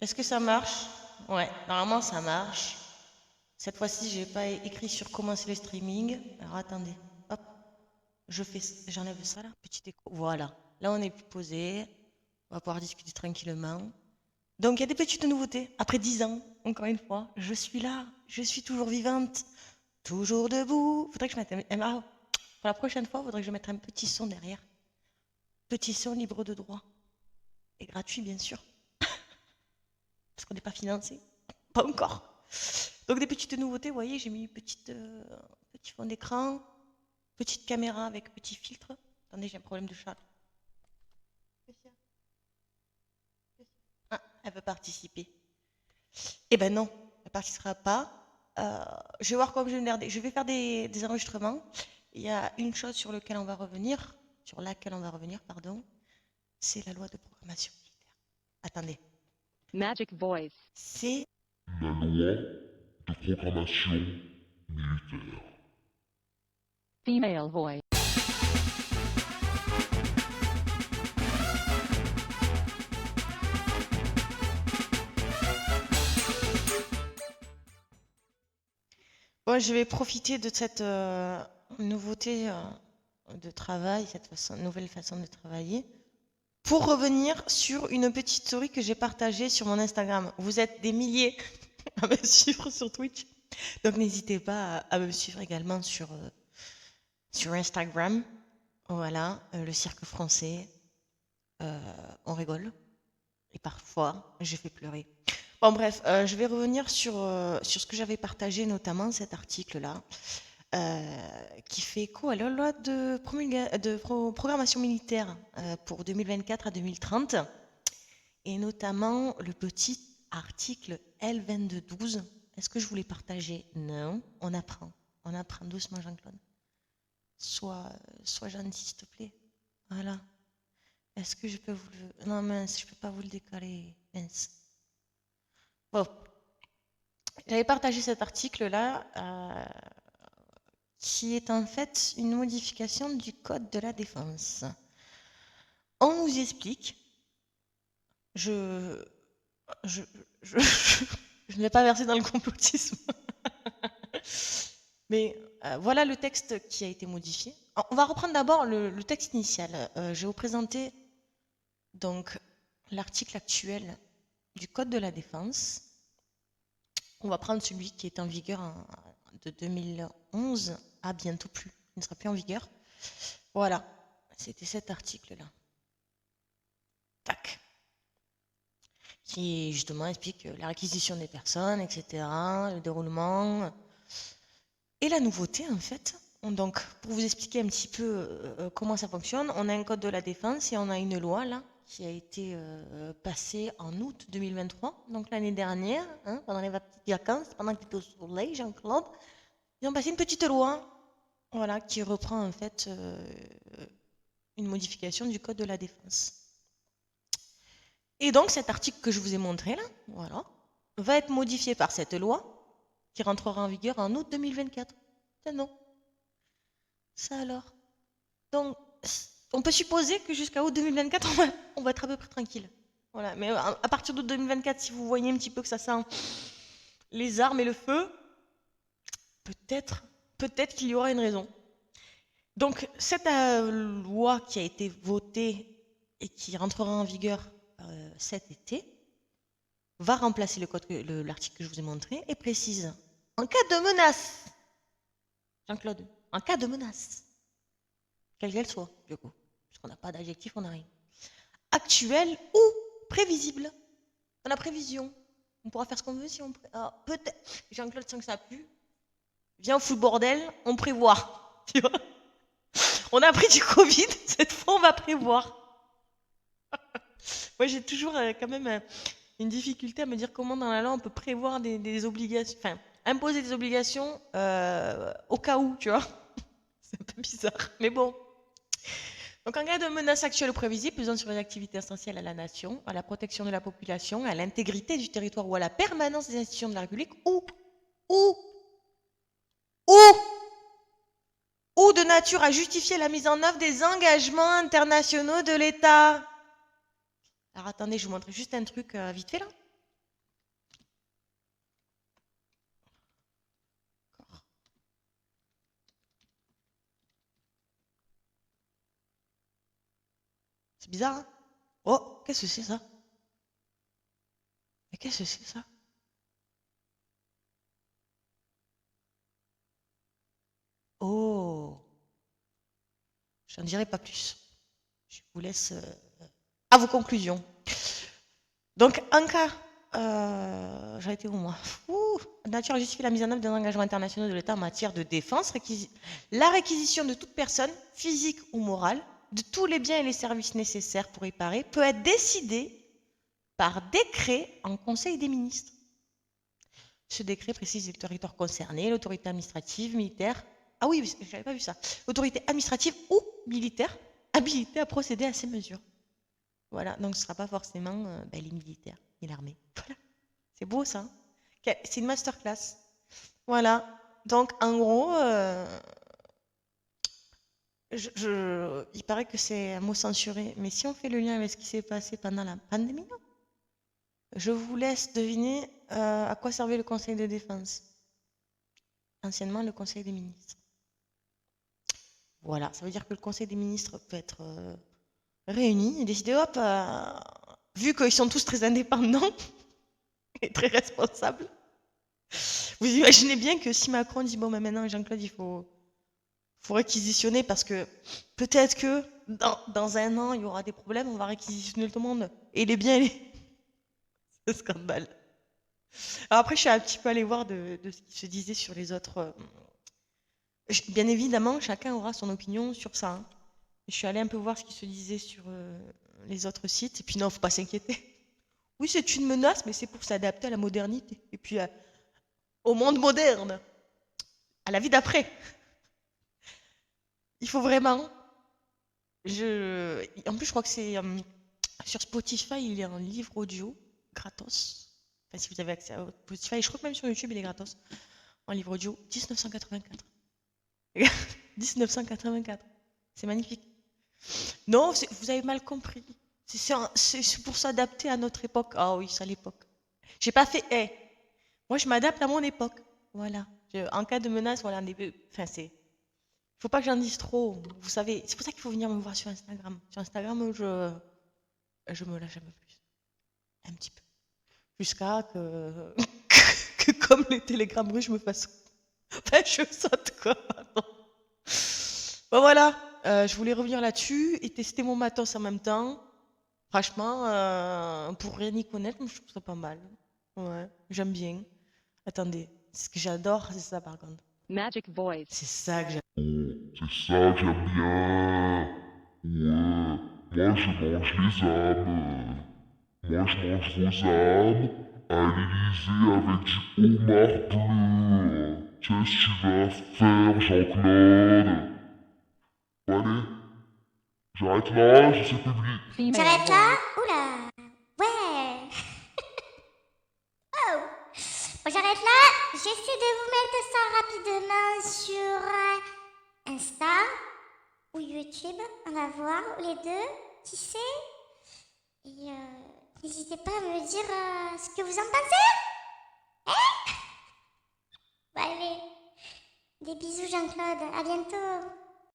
Est-ce que ça marche? Ouais, normalement ça marche. Cette fois-ci, j'ai pas écrit sur commencer le streaming. Alors attendez, hop, j'enlève ça là, petit écho. Voilà, là on est plus posé. On va pouvoir discuter tranquillement. Donc il y a des petites nouveautés. Après 10 ans, encore une fois, je suis là, je suis toujours vivante, toujours debout. Faudrait que je mette pour la prochaine fois, faudrait que je mette un petit son derrière. Petit son libre de droit et gratuit bien sûr, parce qu'on n'est pas financé, pas encore. Donc des petites nouveautés, vous voyez, j'ai mis petit fond d'écran, petite caméra avec petit filtre. Attendez, j'ai un problème de chat. Ah, elle veut participer. Eh ben non, elle ne participera pas. Je vais voir comment je vais me merder. Je vais faire des enregistrements. Il y a une chose sur laquelle on va revenir, pardon, c'est la loi de programmation militaire. Attendez. Magic voice. C'est La loi de programmation militaire. Female voice. bon, je vais profiter de cette nouveauté de travail, nouvelle façon de travailler, pour revenir sur une petite story que j'ai partagée sur mon Instagram. Vous êtes des milliers à me suivre sur Twitch, donc n'hésitez pas à me suivre également sur Instagram. Voilà, le cirque français, on rigole et parfois je fais pleurer. Bon bref, je vais revenir sur ce que j'avais partagé, notamment cet article-là, qui fait écho à la loi de programmation militaire pour 2024 à 2030, et notamment le petit article L2212. Est-ce que je voulais partager? Non, on apprend. On apprend doucement, Jean-Claude. Sois gentil, s'il te plaît. Voilà. Est-ce que je peux vous le... Non, mince, je peux pas vous le décaler. Mince. Bon, j'avais partagé cet article-là, qui est en fait une modification du Code de la défense. On nous explique, je, je, je, je ne vais pas verser dans le complotisme, mais voilà le texte qui a été modifié. Alors, on va reprendre d'abord le texte initial. Je vais vous présenter donc l'article actuel du Code de la défense. On va prendre celui qui est en vigueur de 2011 à bientôt plus. Il ne sera plus en vigueur. Voilà, c'était cet article-là. Tac. Qui justement explique la réquisition des personnes, etc., le déroulement. Et la nouveauté, en fait, donc pour vous expliquer un petit peu comment ça fonctionne, on a un code de la défense et on a une loi là qui a été passée en août 2023, donc l'année dernière, hein, pendant les petites vacances, pendant que tu étais au soleil, Jean-Claude, ils ont passé une petite loi, voilà, qui reprend en fait une modification du code de la défense. Et donc cet article que je vous ai montré là, voilà, va être modifié par cette loi qui rentrera en vigueur en août 2024. C'est non. Ça alors. Donc, on peut supposer que jusqu'à août 2024, on va être à peu près tranquille. Voilà. Mais à partir d'août 2024, si vous voyez un petit peu que ça sent les armes et le feu, peut-être qu'il y aura une raison. Donc, cette loi qui a été votée et qui rentrera en vigueur cet été va remplacer l'article que je vous ai montré et précise en cas de menace, Jean-Claude, en cas de menace, quelle qu'elle soit, du coup, puisqu'on n'a pas d'adjectif, on n'a rien, actuelle ou prévisible. On a prévision. On pourra faire ce qu'on veut si on... peut-être, Jean-Claude sent que ça a plu. Viens au foot bordel, on prévoit. Tu vois, on a pris du Covid, cette fois on va prévoir. Moi j'ai toujours quand même une difficulté à me dire comment dans la loi on peut prévoir des obligations, enfin imposer des obligations au cas où, tu vois. C'est un peu bizarre, mais bon. Donc en cas de menace actuelle ou prévisible pesant sur les activités essentielles à la nation, à la protection de la population, à l'intégrité du territoire ou à la permanence des institutions de la République, ou, ou, ou de nature à justifier la mise en œuvre des engagements internationaux de l'État. Alors attendez, je vous montre juste un truc vite fait là. C'est bizarre, hein? Oh, qu'est-ce que c'est ça? Mais qu'est-ce que c'est ça? Oh, je n'en dirai pas plus. Je vous laisse à vos conclusions. Donc, en cas, j'ai été où moi? La nature justifie la mise en œuvre d'un engagement international de l'État en matière de défense, la réquisition de toute personne, physique ou morale, de tous les biens et les services nécessaires pour y parer, peut être décidée par décret en Conseil des ministres. Ce décret précise les territoires concernés, l'autorité administrative, militaire. Ah oui, je n'avais pas vu ça. L'autorité administrative ou militaire habilitée à procéder à ces mesures. Voilà, donc ce ne sera pas forcément les militaires et l'armée. Voilà, c'est beau ça. C'est une masterclass. Voilà, donc en gros, il paraît que c'est un mot censuré, mais si on fait le lien avec ce qui s'est passé pendant la pandémie, je vous laisse deviner à quoi servait le Conseil de défense. Anciennement, le Conseil des ministres. Voilà, ça veut dire que le Conseil des ministres peut être réuni et décider, hop, vu qu'ils sont tous très indépendants et très responsables, vous imaginez bien que si Macron dit, bon, maintenant, Jean-Claude, il faut réquisitionner parce que peut-être que dans un an, il y aura des problèmes, on va réquisitionner tout le monde. Et les biens, c'est un scandale. Alors après, je suis un petit peu allée voir de ce qui se disait sur les autres. Bien évidemment, chacun aura son opinion sur ça. Hein. Je suis allée un peu voir ce qui se disait sur les autres sites. Et puis non, faut pas s'inquiéter. Oui, c'est une menace, mais c'est pour s'adapter à la modernité. Et puis au monde moderne, à la vie d'après. Il faut vraiment. En plus, je crois que c'est sur Spotify, il y a un livre audio gratos. Enfin, si vous avez accès à Spotify, je crois que même sur YouTube, il est gratos. Un livre audio 1984. 1984. C'est magnifique. Non, vous avez mal compris. C'est pour s'adapter à notre époque. Ah oui, c'est à l'époque. J'ai pas fait. Moi, je m'adapte à mon époque. Voilà. En cas de menace, voilà. Enfin, c'est. Il faut pas que j'en dise trop. Vous savez, c'est pour ça qu'il faut venir me voir sur Instagram. Sur Instagram, je me lâche un peu plus. Un petit peu. Jusqu'à que comme les télégrammes russes, je me fasse. Enfin, je saute quoi. Bon, voilà. Je voulais revenir là-dessus et tester mon matos en même temps. Franchement, pour rien y connaître, je trouve ça pas mal. Ouais, j'aime bien. Attendez, ce que j'adore, c'est ça par contre. Magic Voice. C'est ça que j'adore. Oh, c'est ça que j'aime bien. Ouais, moi je mange les âmes. Moi je mange vos âmes à l'Élysée avec du homard bleu. Qu'est-ce que tu vas faire, Jean-Claude? Bon, allez, j'arrête là, je sais publier. Female J'arrête là? voice. Oula! Ouais! Oh! Bon, j'arrête là. J'essaie de vous mettre ça rapidement sur Insta ou YouTube. On va voir, ou les deux, qui sait? Et n'hésitez pas à me dire ce que vous en pensez. Hein? Bon, allez. Des bisous, Jean-Claude. À bientôt.